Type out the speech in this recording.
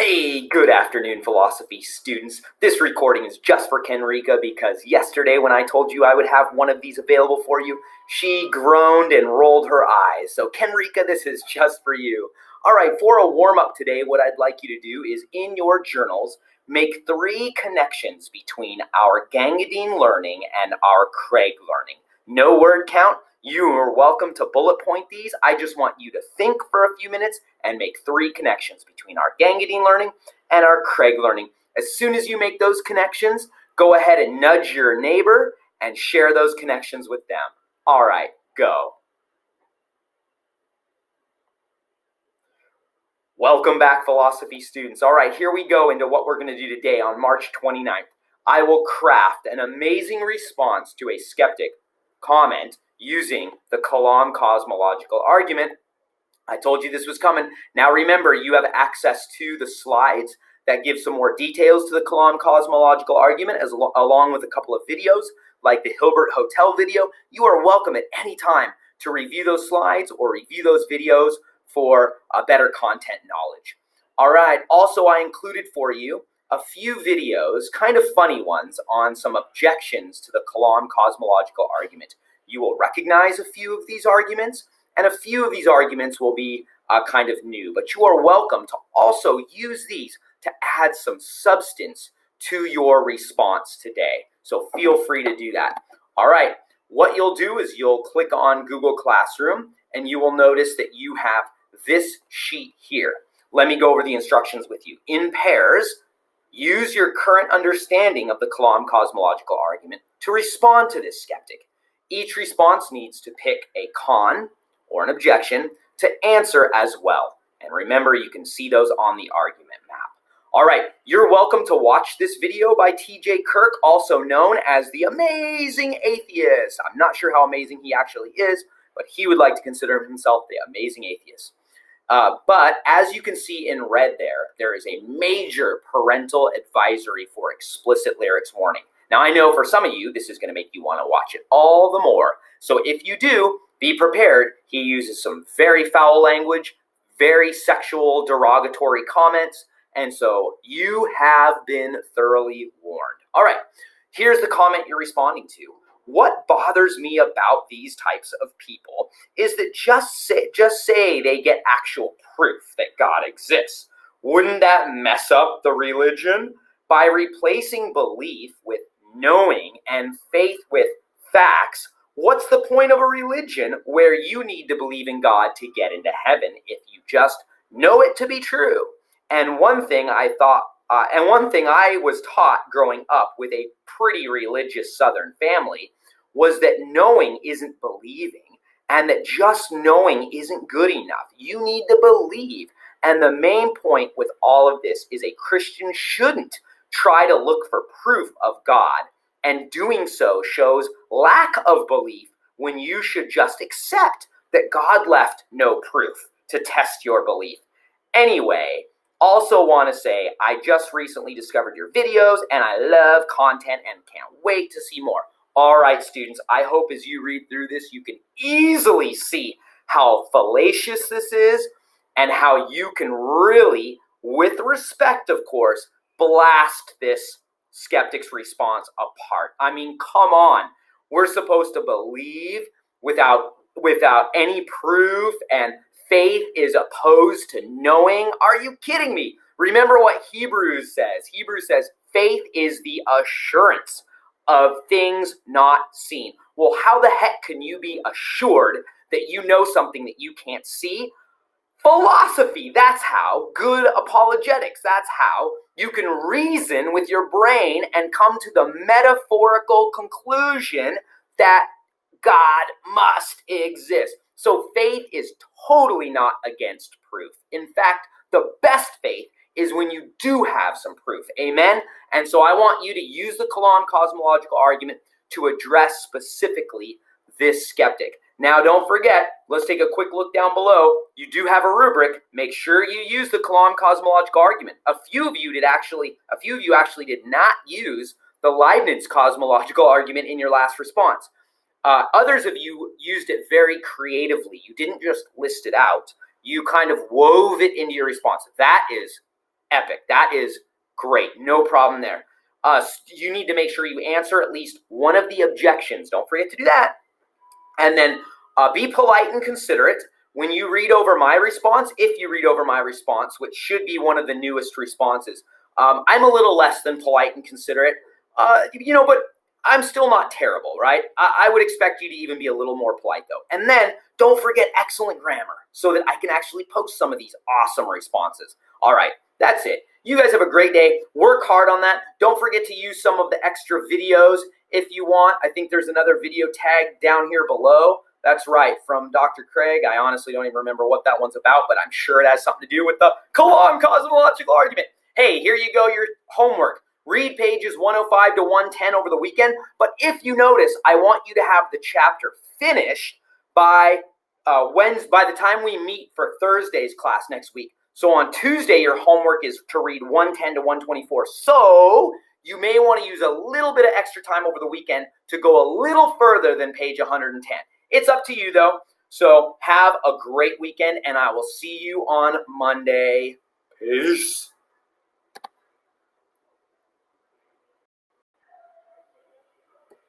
Hey, good afternoon, philosophy students. This recording is just for Kenrika because yesterday when I told you I would have one of these available for you, she groaned and rolled her eyes. So Kenrika, this is just for you. All right, for a warm-up today, what I'd like you to do is in your journals, make 3 connections between our Gangadine learning and our Craig learning. No word count. You are welcome to bullet point these. I just want you to think for a few minutes and make 3 connections between our Gangadine learning and our Craig learning. As soon as you make those connections, go ahead and nudge your neighbor and share those connections with them. All right, go. Welcome back, philosophy students. All right, here we go into what we're going to do today on March 29th. I will craft an amazing response to a skeptic comment using the Kalam cosmological argument. I told you this was coming. Now remember, you have access to the slides that give some more details to the Kalam cosmological argument, along with a couple of videos, like the Hilbert Hotel video. You are welcome at any time to review those slides or review those videos for a better content knowledge. All right, also I included for you a few videos, kind of funny ones, on some objections to the Kalam cosmological argument. You will recognize a few of these arguments, and a few of these arguments will be kind of new, but you are welcome to also use these to add some substance to your response today. So feel free to do that. All right, what you'll do is you'll click on Google Classroom, and you will notice that you have this sheet here. Let me go over the instructions with you. In pairs, use your current understanding of the Kalam cosmological argument to respond to this skeptic. Each response needs to pick a con or an objection to answer as well. And remember, you can see those on the argument map. All right, you're welcome to watch this video by T.J. Kirk, also known as the Amazing Atheist. I'm not sure how amazing he actually is, but he would like to consider himself the Amazing Atheist. But as you can see in red there is a major parental advisory for explicit lyrics warning. Now, I know for some of you, this is going to make you want to watch it all the more. So if you do, be prepared. He uses some very foul language, very sexual, derogatory comments, and so you have been thoroughly warned. All right, here's the comment you're responding to. What bothers me about these types of people is that just say they get actual proof that God exists. Wouldn't that mess up the religion? By replacing belief with knowing and faith with facts, what's the point of a religion where you need to believe in God to get into heaven if you just know it to be true? And one thing I was taught growing up with a pretty religious Southern family was that knowing isn't believing, and that just knowing isn't good enough. You need to believe. And the main point with all of this is a Christian shouldn't try to look for proof of God, and doing so shows lack of belief when you should just accept that God left no proof to test your belief. Anyway, also want to say I just recently discovered your videos and I love content and can't wait to see more. All right, students, I hope as you read through this, you can easily see how fallacious this is and how you can really, with respect, of course, blast this skeptic's response apart. I mean, come on. We're supposed to believe without any proof, and faith is opposed to knowing. Are you kidding me? Remember what Hebrews says. Hebrews says faith is the assurance of things not seen. Well, how the heck can you be assured that you know something that you can't see? Philosophy, that's how. Good apologetics, that's how you can reason with your brain and come to the metaphorical conclusion that God must exist. So faith is totally not against proof. In fact, the best faith is when you do have some proof. Amen? And so I want you to use the Kalam cosmological argument to address specifically this skeptic. Now, don't forget, let's take a quick look down below. You do have a rubric. Make sure you use the Kalam cosmological argument. A few of you actually did not use the Leibniz cosmological argument in your last response. Others of you used it very creatively. You didn't just list it out. You kind of wove it into your response. That is Epic. That is great. No problem there. You need to make sure you answer at least one of the objections. Don't forget to do that. And then be polite and considerate when you read over my response, if you read over my response, which should be one of the newest responses. I'm a little less than polite and considerate, but I'm still not terrible, right? I would expect you to even be a little more polite, though. And then don't forget excellent grammar so that I can actually post some of these awesome responses. All right, that's it. You guys have a great day. Work hard on that. Don't forget to use some of the extra videos if you want. I think there's another video tag down here below. That's right, from Dr. Craig. I honestly don't even remember what that one's about, but I'm sure it has something to do with the Kalam cosmological argument. Hey, here you go, your homework. Read pages 105 to 110 over the weekend. But if you notice, I want you to have the chapter finished by the time we meet for Thursday's class next week. So on Tuesday, your homework is to read 110 to 124. So you may want to use a little bit of extra time over the weekend to go a little further than page 110. It's up to you, though. So have a great weekend, and I will see you on Monday. Peace.